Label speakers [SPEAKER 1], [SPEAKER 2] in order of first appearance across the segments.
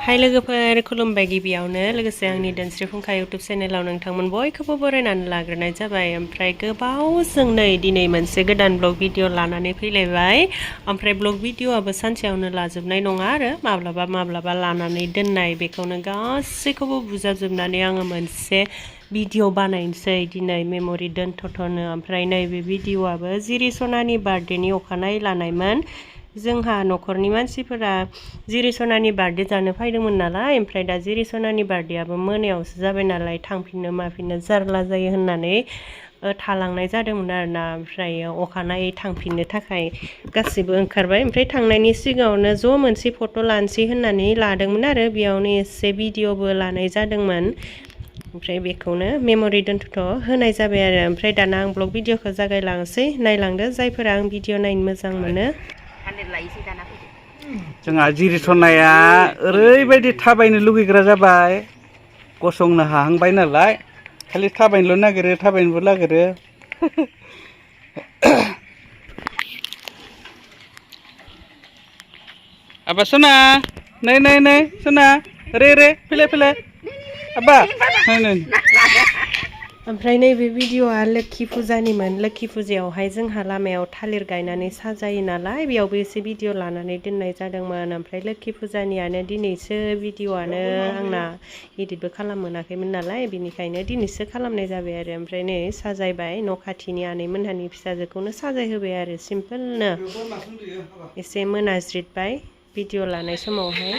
[SPEAKER 1] हाय लोगोफोर खुलुमबाय गिबियावनो लोगोसे आंनि धwnsrifungkha YouTube चेनेलाव नोंथांमोन बयखौबो बरायनानै लाग्रोनाय जाबाय। ओमफ्राय गोबावजों दिनै मोनसे गोदान ब्लग भिडिअ लानानै फैलायबाय। ओमफ्राय ब्लग भिडिअआबो सानसेयावनो लाजोबनाय नङा आरो माब्लाबा लानानै दोननाय बेखौनो गासैखौबो बुजाबजोबनानै आङो मोनसे भिडिअ बानायनोसै दिनै मेम'रि दोनथ'नो। ओमफ्राय नैबे भिडिअआबो जिरि सनानि बार्थडेनि अखानायै लानायमोन। जोंहा न'खरनि मानसिफोरा जिरि सनानि बार्थडे जानो फैदोंमोन नालाय, ओमफ्राय दा जिरि सनानि बार्थडेआबो मोनायावसो जाबाय नालाय थांफिननो माफिननो जारला जायो होननानै थालांनाय जादोंमोन आरोना। ओमफ्राय अखानायै थांफिननो थाखाय गासिबो ओंखारबाय। ओमफ्राय थांनायनि सिगाङावनो ज' मोनसे फट' लानोसै होननानै लादोंमोन आरो बेयावनो एसे भिडिअबो लानाय जादोंमोन। ओमफ्राय बेखौनो मेम'रि दोनथ' होनाय जाबाय आरो। ओमफ्राय दाना आं ब्लग भिडिअखौ जागायलांसै, नायलांदो जायफोरा आं भिडिअ नायनो मोजां मोनो।
[SPEAKER 2] जोंहा जिरि सनाया ओरैबायदि थाबायनो लुगैग्रा जाबाय, गसंनो हाहांबाय नालाय खालि थाबायनोल' नागिरो थाबायनोबो नागिरो। आबा सना नै सना रे फैलाय आबा नै
[SPEAKER 1] ओमफ्राय नैबे भिडिअआ लोक्षि फुजानिमोन। लोक्षि फुजायावहाय जोंहा लामायाव थालिर गायनानै साजायो नालाय बेयावबो एसे भिडिअ लानानै दोननाय जादोंमोन। ओमफ्राय लोक्षि फुजानियानो दिनैसो भिडिअआनो आंना इदिटबो खालाम मोनाखैमोन नालाय बेनिखायनो दिनैसो खालामनाय जाबाय आरो। ओमफ्राय नै साजायबाय, न' खाथिनि आनैमोनहानि फिसाजोखौनो साजायहोबाय आरो सिम्पोलनो। एसे मोनाज्रिदबाय भिडिअ लानाय समावहाय।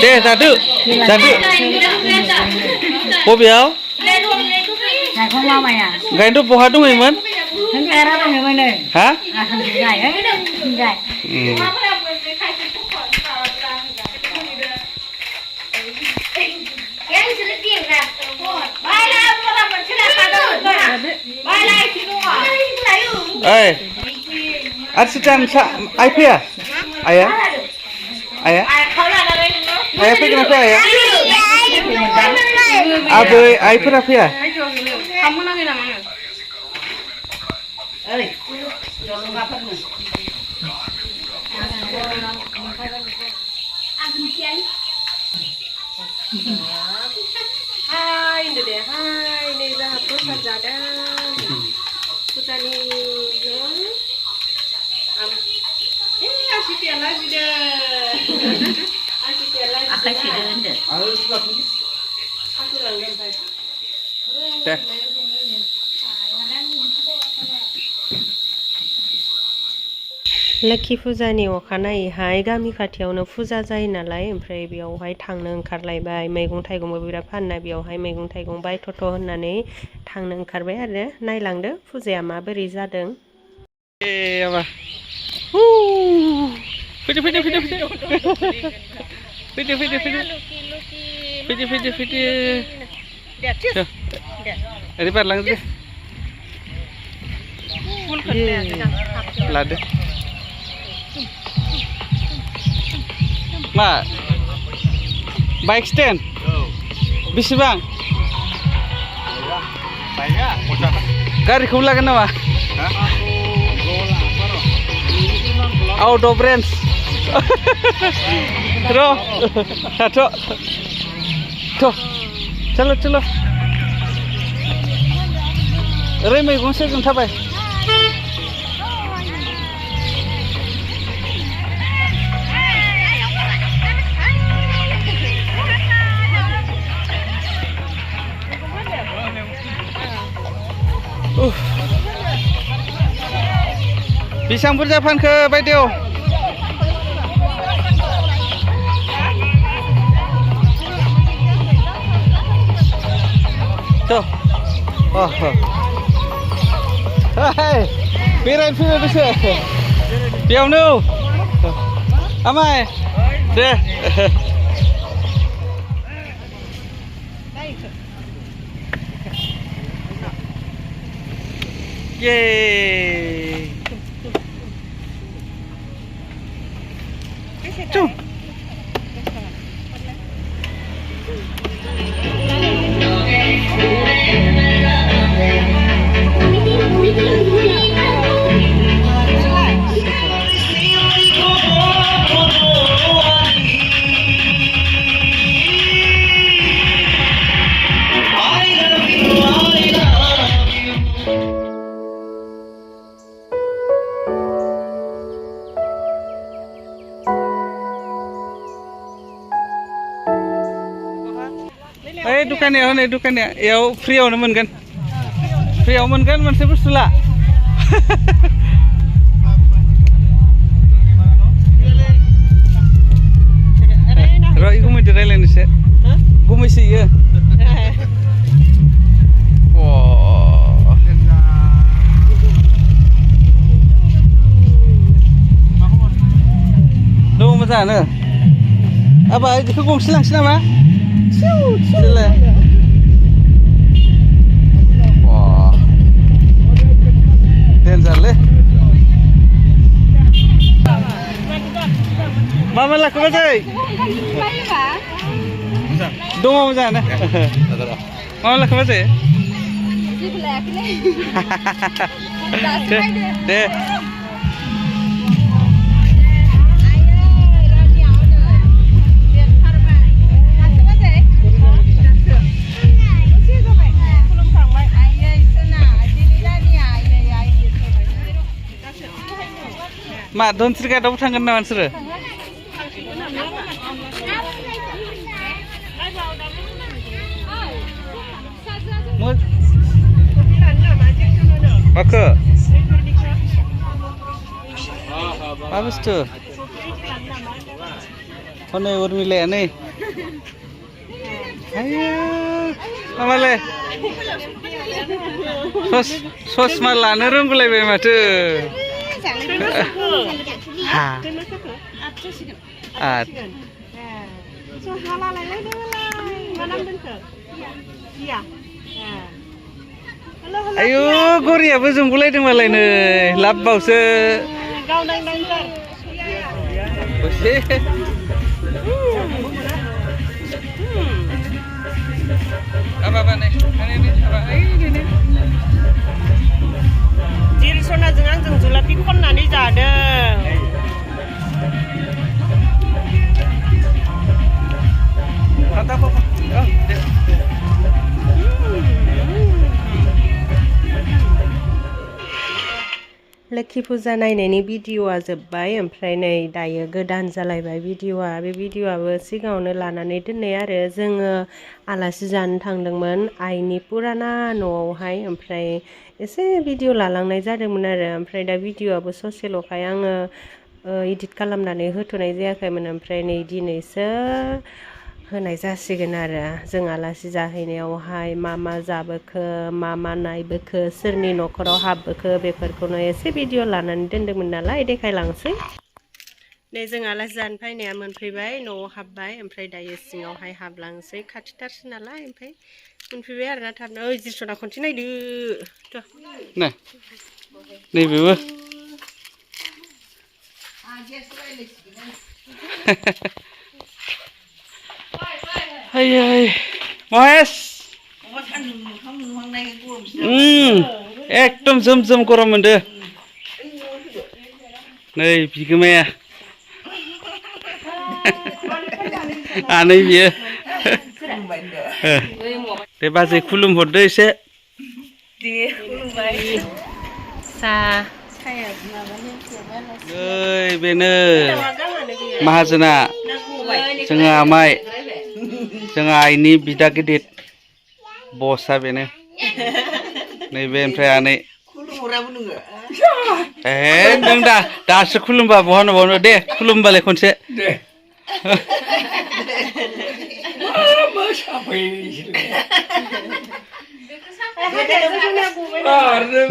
[SPEAKER 2] दे जादो बबेयाव गायनोथ' बहा दङमोन हा आरसिटान आइ फैया आइया फैगोन ना फैया आबै आइफोरा फैया?
[SPEAKER 1] हाय होनदो दे, हाय नै जोंहा प्रसाद जादों फुजानि आसिथिया लाजिदों आखाइ सिदो होनदो
[SPEAKER 2] दे
[SPEAKER 1] लोक्षि फुजानि अखानायैहाय गामि खाथियावनो फुजा जायो नालाय, ओमफ्राय बेयावहाय थांनो ओंखारलायबाय। मैगं थाइगंबो बिराद फाननाय, बेयावहाय मैगं थाइगं बायथ'थ' होननानै थांनो ओंखारबाय आरो। नायलांदो फुजाया माबोरै जादों।
[SPEAKER 2] फैदो ओरै बारलांदो लादो मा बाइक स्टेन्ड बेसेबां गारिखौ लागोन नामा आउट अफ रेन्ज र' थाथ' चलो ओरै मैगं सेरजों थाबाय बेसेबां बुरजा फानखो बायदेव? बेरायनो फैबाय बेसे बेयावनो आमाय दे दुकानिया हनै दुकानिया याव फ्रियावनो मोनगोन फ्रियाव मोनगोन मोनसे बुस्थु ला र' इखौ मोनदो रायलायनोसै गुमैसो इयो दङ मोजाङानो आबा इदिखौ गंसे लांसै नामा देलाय देनजारलै मा लाखो बाजै दङ मोजाङानो मा लाखो बाजै दे मा धनस्रिघाटआवबो थांगोन नामा नोंसोरो माखो मा बुस्थु हनै उर्मिलाया नै मामालाय ससमा लानो रोंगौलायबाय माथो आयु गरियाबो जोंगुलायदों मालाय नै लाबबावसो
[SPEAKER 1] जिरसनाजों आंजों जुलाफि खननानै जादों लोखि फुजा नायनायनि भिडिअआ जोब्बाय ओमफ्राय नै दायो गोदान जालायबाय भिडिअआ बे भिडिअआबो सिगाङावनो लानानै दोननाय आरो जोङो आलासि जानो थांदोंमोन आइनि पुराना न'आवहाय ओमफ्राय एसे भिडिअ लालांनाय जादोंमोन आरो ओमफ्राय दा भिडिअआबो ससेल'खाय आङो इडिट खालामनानै होथ'नाय जायाखैमोन ओमफ्राय नै दिनैसो होनाय जासिगोन आरो जों आलासि जाहैनायावहाय मा मा जाबोखो मा मा नायबोखो सोरनि न'खराव हाबबोखो बेफोरखौनो एसे भिडिअ लानानै दोनदोंमोन नालाय देखायलांसै नै जों आलासि जानो फैनाया मोनफैबाय न'आव हाबबाय ओमफ्राय दायो सिङावहाय हाबलांसै खाथिथारसो नालाय ओमफ्राय मोनफैबाय आरोना थाबनो ओइ जिसना खनसे नायदो
[SPEAKER 2] नैबेबो Hey, Mas. Ekdom जोम गरम मोनदो नै बिगोमाया आनै बियो दे बाजै खुलुम हरदो एसे दे खुलुमबाय ओइ बेनो माहाजोना जोंहा आमाइ जोंहा आइनि बिदा गिदिर बसआ बेनो नैबे ओमफ्राय आनै नों दासो खुलुमबा बहा नुबावनो दे खुलुमबालाय खनसे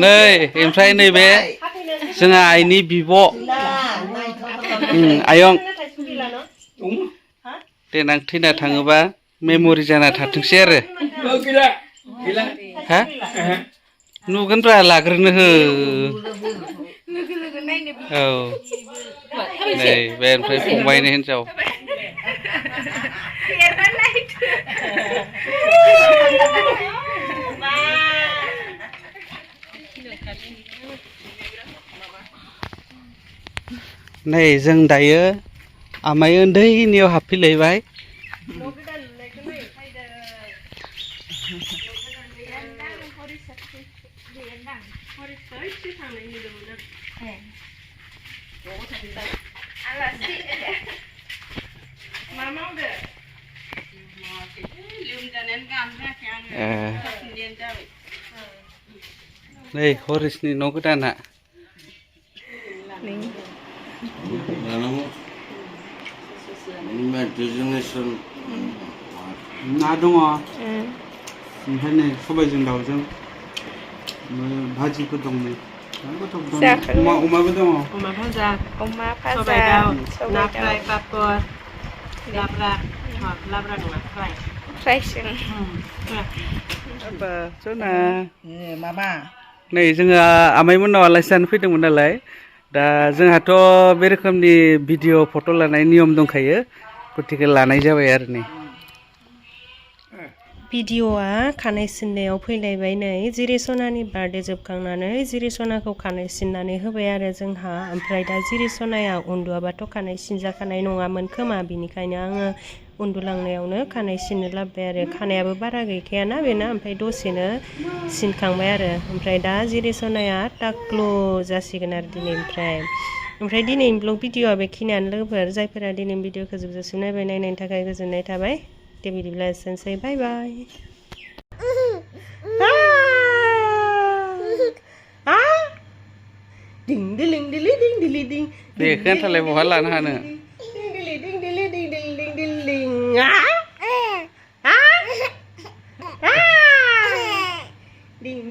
[SPEAKER 2] नै ओमफ्राय नैबे जोंहा आइनि बिब' आयं देनां थैना थाङोबा मेम'रि जाना थाथोंसै आरो हा नुगोनब्रा लाग्रोनो हो औ नै बे ओमफ्राय फंबायनि हिनजाव नै जों दायो आमाइ उन्दैनियाव हाबफैलायबाय नै हरिसनि न' गोदाना ना दङ ओमफ्राय नै सबायजों दाउजों भाजिफोर दं नै अमाबो दङ
[SPEAKER 1] अमा भाजा
[SPEAKER 3] सबाय
[SPEAKER 1] सबाय दाउ ना
[SPEAKER 3] दाउ
[SPEAKER 1] फ्राय पापर लाब्रा लाब्रा नङा फ्राय
[SPEAKER 3] फ्रायसो
[SPEAKER 2] apa Sona
[SPEAKER 4] Mama
[SPEAKER 2] नै जोङो आमाइमोननाव आलासि जानो फैदोंमोन नालाय दा जोंहाथ' बे रोखोमनि भिडिअ फट' लानाय नियम दंखायो गतिके लानाय जाबाय आरो नै
[SPEAKER 1] भिडिअआ खानाय सिननायाव फैलायबाय नै जिरि सनानि बार्थडे जोबखांनानै जिरि सनाखौ खानाय सिननानै होबाय आरो जोंहा ओमफ्राय दा जिरि सनाया उन्दुआबाथ' खानाय सिनजाखानाय नङामोन खोमा बिनिखायनो आङो उन्दुलांनायावनो खानाय सिननो लाबोबाय आरो खानायाबो बारा गैखायाना बेना ओमफ्राय दसेनो सिनखांबाय आरो ओमफ्राय दा जिरि सनाया टाक्लु जासिगोन आरो दिनैनिफ्राय दिनैनि ब्लग भिडिअआ बेखिनियानो लोगोफोर जायफोरा दिनैनि भिडिअखौ जोबजासिम नायबाय नायनायनि थाखाय गोजोननाय थाबाय दे बिदिब्ला एसेनोसै बाय बाय दिं दिलिं दिलि दिं दिलि दिं
[SPEAKER 2] दे खोन्थालाय बहा लानो हानो
[SPEAKER 1] दिं दिलि दिं दिलि दिं दिलि दिं दिलिं दिं